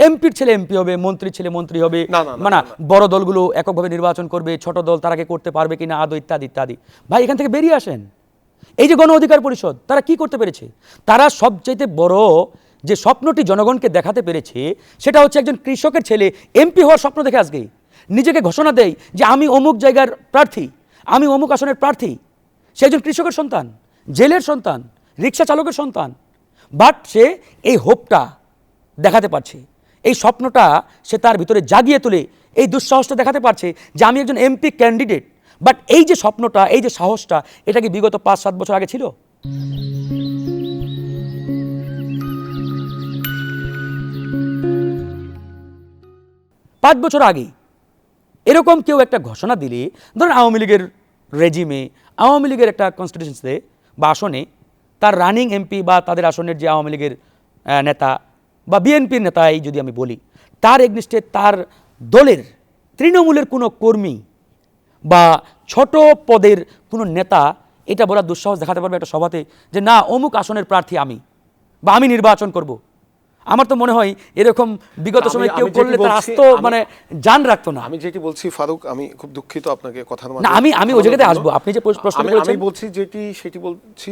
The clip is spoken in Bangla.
এমপির ছেলে এমপি হবে, মন্ত্রীর ছেলে মন্ত্রী হবে, মানে বড় দলগুলো এককভাবে নির্বাচন করবে, ছোট দল তারা কি করতে পারবে কিনা আদৌ, ইত্যাদি ইত্যাদি। ভাই এখান থেকে বেরিয়ে আসেন। এই যে গণ অধিকার পরিষদ, তারা কি করতে পেরেছে? তারা সবচাইতে বড় যে স্বপ্নটি জনগণকে দেখাতে পেরেছে সেটা হচ্ছে একজন কৃষকের ছেলে এমপি হওয়ার স্বপ্ন দেখে আজকে নিজেকে ঘোষণা দেয় যে আমি অমুক জায়গার প্রার্থী, আমি অমুক আসনের প্রার্থী। সে একজন কৃষকের সন্তান, জেলের সন্তান, রিক্সা চালকের সন্তান, বাট সে এই হোপটা দেখাতে পারছে, এই স্বপ্নটা সে তার ভিতরে জাগিয়ে তুলে এই দুঃসাহসটা দেখাতে পারছে যে আমি একজন এমপি ক্যান্ডিডেট। বাট এই যে স্বপ্নটা, এই যে সাহসটা, এটা কি বিগত 5-7 বছর আগে ছিল? পাঁচ বছর আগে এরকম কেউ একটা ঘোষণা দিলে, ধরুন আওয়ামী লীগের রেজিমে, আওয়ামী লীগের একটা কনস্টিটিউয়েন্সিতে বা আসনে তার রানিং এমপি বা তাদের আসনের যে আওয়ামী লীগের নেতা বা বিএনপির নেতাই যদি আমি বলি, তার এগনিস্টে তার দলের তৃণমূলের কোনো কর্মী বা ছোট পদের কোনো নেতা এটা বলার দুঃসাহস দেখাতে পারবে একটা সভাতে যে না অমুক আসনের প্রার্থী আমি, বা আমি নির্বাচন করব? আমার তো মনে হয় এরকম বিগত সময়ে কেউ করলে তার আস্ত মানে জান রাখতো না। আমি যেটি বলছি ফারুক, আমি খুব দুঃখিত আপনাকে কথার না, আমি ওই জায়গাতে আসবো, আপনি যে প্রশ্ন করেছেন আমি বলছি যেটি সেটি বলছি।